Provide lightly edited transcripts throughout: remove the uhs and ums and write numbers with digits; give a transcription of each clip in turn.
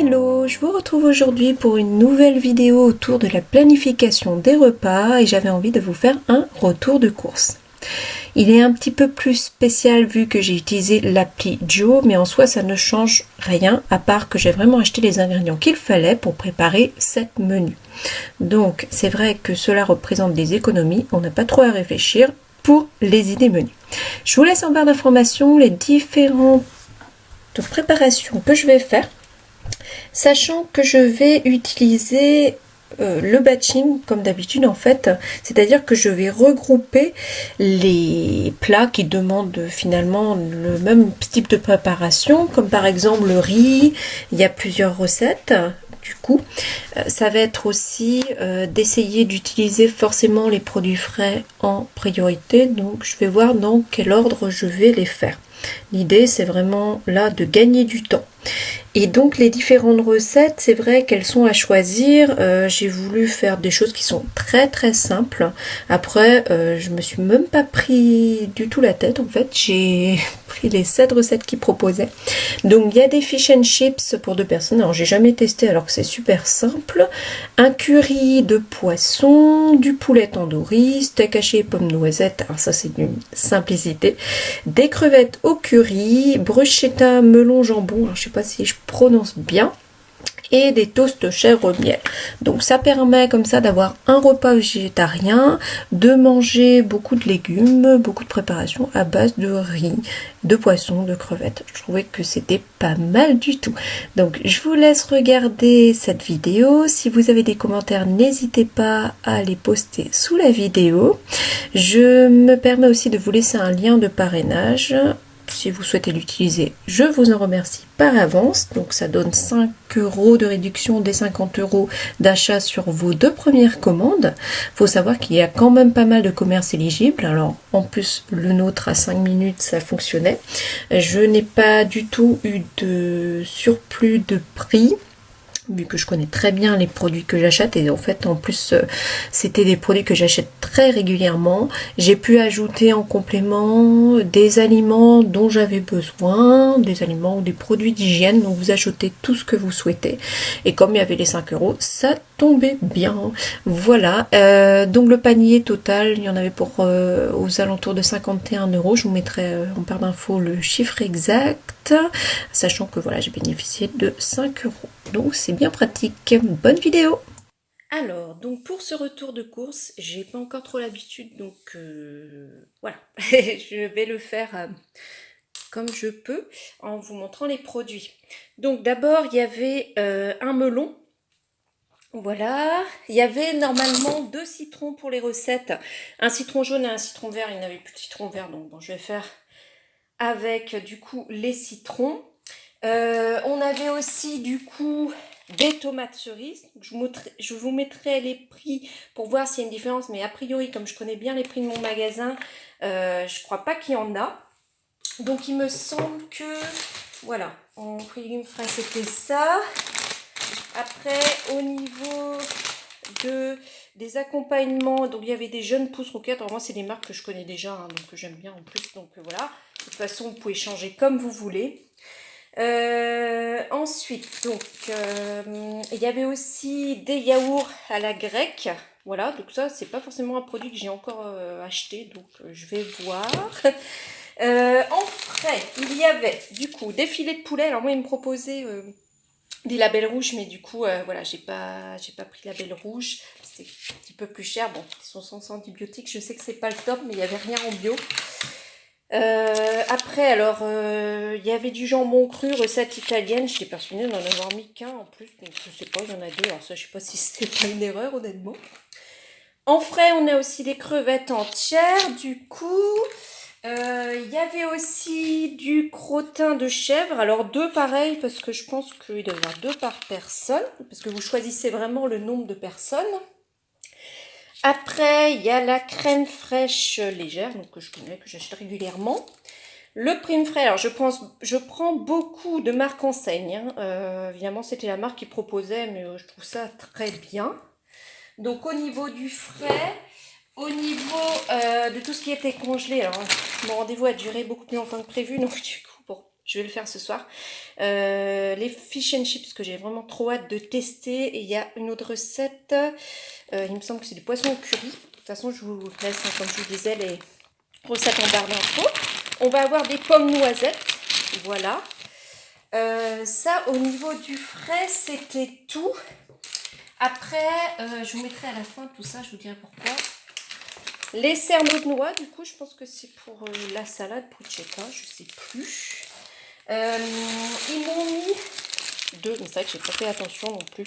Hello, je vous retrouve aujourd'hui pour une nouvelle vidéo autour de la planification des repas et j'avais envie de vous faire un retour de course. Il est un petit peu plus spécial vu que j'ai utilisé l'appli Joe, mais en soi ça ne change rien à part que j'ai vraiment acheté les ingrédients qu'il fallait pour préparer 7 menus. Donc c'est vrai que cela représente des économies, on n'a pas trop à réfléchir pour les idées menus. Je vous laisse en barre d'informations les différentes préparations que je vais faire, sachant que je vais utiliser le batching comme d'habitude en fait, c'est-à-dire que je vais regrouper les plats qui demandent finalement le même type de préparation, comme par exemple le riz. Il y a plusieurs recettes. Du coup, ça va être aussi d'essayer d'utiliser forcément les produits frais en priorité, donc je vais voir dans quel ordre je vais les faire. L'idée c'est vraiment là de gagner du temps. Et donc les différentes recettes, c'est vrai qu'elles sont à choisir. J'ai voulu faire des choses qui sont très très simples. Après, je me suis même pas pris du tout la tête en fait. J'ai pris les 7 recettes qu'ils proposaient. Donc il y a des fish and chips pour 2 personnes. Alors j'ai jamais testé alors que c'est super simple. Un curry de poisson, du poulet tandoori, steak haché et pommes noisettes. Alors ça c'est d'une simplicité. Des crevettes au curry, bruschetta melon jambon. Alors je sais pas si je prononce bien, et des toasts chèvre miel. Donc ça permet comme ça d'avoir un repas végétarien, de manger beaucoup de légumes, beaucoup de préparations à base de riz, de poisson, de crevettes. Je trouvais que c'était pas mal du tout. Donc je vous laisse regarder cette vidéo. Si vous avez des commentaires, n'hésitez pas à les poster sous la vidéo. Je me permets aussi de vous laisser un lien de parrainage. Si vous souhaitez l'utiliser, je vous en remercie par avance. Donc ça donne 5 € de réduction des 50 € d'achat sur vos 2 premières commandes. Il faut savoir qu'il y a quand même pas mal de commerces éligibles. Alors en plus le nôtre à 5 minutes ça fonctionnait. Je n'ai pas du tout eu de surplus de prix, vu que je connais très bien les produits que j'achète, et en fait en plus c'était des produits que j'achète très régulièrement. J'ai pu ajouter en complément des aliments dont j'avais besoin, des aliments ou des produits d'hygiène, donc vous ajoutez tout ce que vous souhaitez, et comme il y avait les 5 €, ça tombait bien. Voilà, donc le panier total, il y en avait pour aux alentours de 51 €. Je vous mettrai en barre d'infos le chiffre exact, sachant que voilà, j'ai bénéficié de 5 €. Donc c'est bien pratique. Bonne vidéo. Alors, donc pour ce retour de course, j'ai pas encore trop l'habitude, donc voilà, je vais le faire comme je peux en vous montrant les produits. Donc d'abord, il y avait un melon. Voilà, il y avait normalement 2 citrons pour les recettes, un citron jaune et un citron vert. Il n'y avait plus de citron vert, donc bon, je vais faire avec du coup les citrons. On avait aussi du coup des tomates cerises. Je vous mettrai les prix pour voir s'il y a une différence, mais a priori comme je connais bien les prix de mon magasin, je crois pas qu'il y en a. Donc il me semble que voilà, en fruits et légumes frais c'était ça. Après au niveau des accompagnements, donc il y avait des jeunes pousses roquettes. Alors moi c'est des marques que je connais déjà, hein, donc que j'aime bien en plus, donc voilà. De toute façon vous pouvez changer comme vous voulez. Ensuite, donc, il y avait aussi des yaourts à la grecque. Voilà, donc ça, c'est pas forcément un produit que j'ai encore acheté, donc je vais voir. En frais, il y avait du coup des filets de poulet. Alors moi, ils me proposaient des labels rouges, mais du coup, voilà, j'ai pas pris label rouge. C'est un petit peu plus cher. Bon, ils sont sans antibiotiques. Je sais que c'est pas le top, mais il y avait rien en bio. Après, alors, il y avait du jambon cru, recette italienne. J'étais persuadée d'en avoir mis qu'un en plus, donc je sais pas, il y en a 2. Alors ça, je sais pas si c'est pas une erreur, honnêtement. En frais, on a aussi des crevettes entières. Du coup, il y avait aussi du crottin de chèvre. Alors 2 pareil, parce que je pense qu'il doit y avoir 2 par personne, parce que vous choisissez vraiment le nombre de personnes. Après, il y a la crème fraîche légère, donc que je connais, que j'achète régulièrement. Le prime frais, alors je prends beaucoup de marques enseignes. Évidemment, c'était la marque qui proposait, mais je trouve ça très bien. Donc au niveau du frais, au niveau de tout ce qui était congelé, alors mon rendez-vous a duré beaucoup plus longtemps que prévu, donc du coup, bon, Je vais le faire ce soir. Les fish and chips que j'ai vraiment trop hâte de tester. Et il y a une autre recette. Il me semble que c'est du poisson au curry. De toute façon, je vous laisse, hein, comme je vous disais, les recettes en barre d'infos. On va avoir des pommes noisettes. Voilà. Ça, au niveau du frais, c'était tout. Après, je vous mettrai à la fin tout ça, je vous dirai pourquoi. Les cerneaux de noix, du coup, je pense que c'est pour la salade bruschetta, je sais plus. Ils m'ont mis deux, mais c'est vrai que j'ai pas fait attention non plus.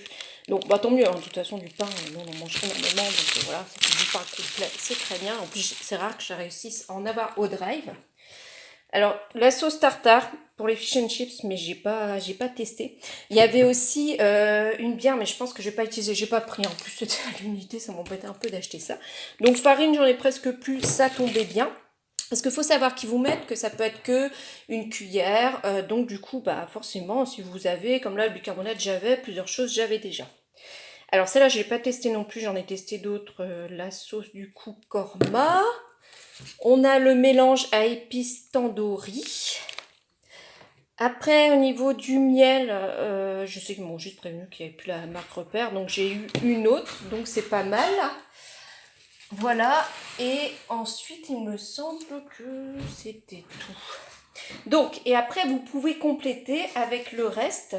Donc, bah, tant mieux, hein, de toute façon, du pain, nous on en mange énormément, donc voilà, ça fait du pain complet, c'est très bien. En plus, c'est rare que je réussisse à en avoir au drive. Alors, la sauce tartare pour les fish and chips, mais j'ai pas testé. Il y avait aussi une bière, mais je pense que je vais pas utiliser, j'ai pas pris. En plus, c'était à l'unité, ça m'embêtait un peu d'acheter ça. Donc, farine, j'en ai presque plus, ça tombait bien. Parce qu'il faut savoir qu'ils vous mettent que ça peut être que une cuillère. Donc, du coup, bah forcément, si vous avez, comme là, le bicarbonate, j'avais plusieurs choses, j'avais déjà. Alors, celle-là, je l'ai pas testé non plus, j'en ai testé d'autres. La sauce, du coup, korma. On a le mélange à épices tandoori. Après, au niveau du miel, je sais qu'ils m'ont juste prévenu qu'il n'y avait plus la marque repère, donc j'ai eu une autre, donc c'est pas mal. Voilà, et ensuite, il me semble que c'était tout. Donc, et après, vous pouvez compléter avec le reste.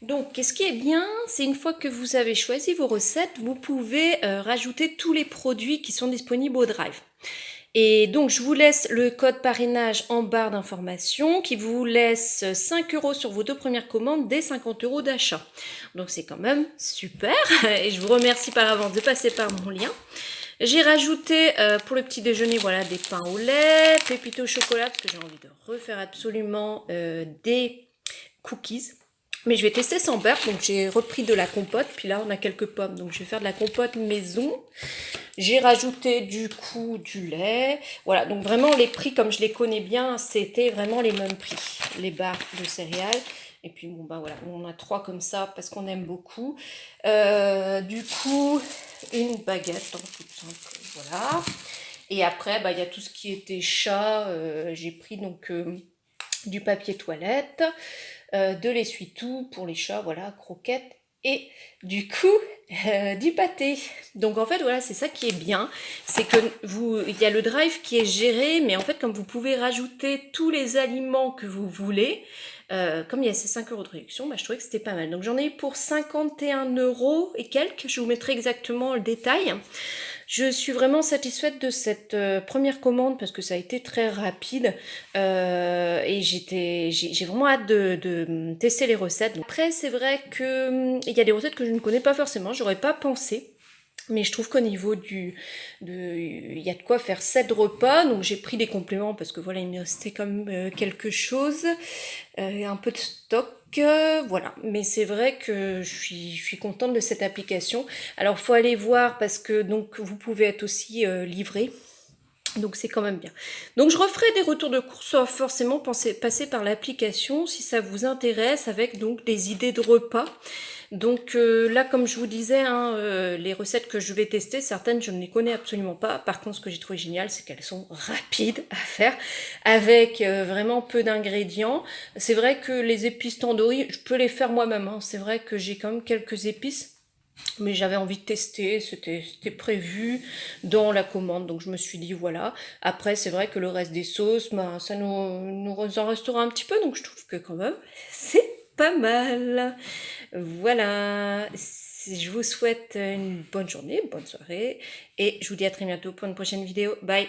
Donc, ce qui est bien, c'est une fois que vous avez choisi vos recettes, vous pouvez rajouter tous les produits qui sont disponibles au Drive. Et donc, je vous laisse le code parrainage en barre d'information qui vous laisse 5 € sur vos 2 premières commandes dès 50 € d'achat. Donc, c'est quand même super. Et je vous remercie par avance de passer par mon lien. J'ai rajouté pour le petit déjeuner, voilà, des pains au lait, pépites au chocolat, parce que j'ai envie de refaire absolument des cookies. Mais je vais tester sans beurre, donc j'ai repris de la compote, puis là on a quelques pommes, donc je vais faire de la compote maison. J'ai rajouté du coup du lait, voilà, donc vraiment les prix comme je les connais bien, c'était vraiment les mêmes prix, les barres de céréales. Et puis bon ben voilà, on a 3 comme ça parce qu'on aime beaucoup. Du coup, une baguette, donc toute simple, voilà. Et après, bah, il y a tout ce qui était chat, j'ai pris donc du papier toilette, de l'essuie-tout pour les chats, voilà, croquettes, et du coup, du pâté. Donc en fait, voilà, c'est ça qui est bien, c'est que il y a le drive qui est géré, mais en fait, comme vous pouvez rajouter tous les aliments que vous voulez, comme il y a ces 5 € de réduction, bah, je trouvais que c'était pas mal. Donc j'en ai eu pour 51 € et quelques, je vous mettrai exactement le détail. Je suis vraiment satisfaite de cette première commande parce que ça a été très rapide et j'ai vraiment hâte de tester les recettes. Après, c'est vrai que il y a des recettes que je ne connais pas forcément, j'aurais pas pensé. Mais je trouve qu'au niveau il y a de quoi faire 7 repas, donc j'ai pris des compléments parce que voilà, il me restait quand même quelque chose, un peu de stock, voilà. Mais c'est vrai que je suis contente de cette application. Alors, faut aller voir parce que donc vous pouvez être aussi livré. Donc c'est quand même bien. Donc je referai des retours de course sans forcément passer par l'application si ça vous intéresse, avec donc des idées de repas. Donc là, comme je vous disais, hein, les recettes que je vais tester, certaines je ne les connais absolument pas. Par contre, ce que j'ai trouvé génial, c'est qu'elles sont rapides à faire, avec vraiment peu d'ingrédients. C'est vrai que les épices tandoori, je peux les faire moi-même, hein. C'est vrai que j'ai quand même quelques épices, mais j'avais envie de tester, c'était prévu dans la commande, donc je me suis dit voilà. Après, c'est vrai que le reste des sauces, ben, ça nous en restera un petit peu, donc je trouve que quand même, c'est pas mal. Voilà, je vous souhaite une bonne journée, une bonne soirée, et je vous dis à très bientôt pour une prochaine vidéo. Bye!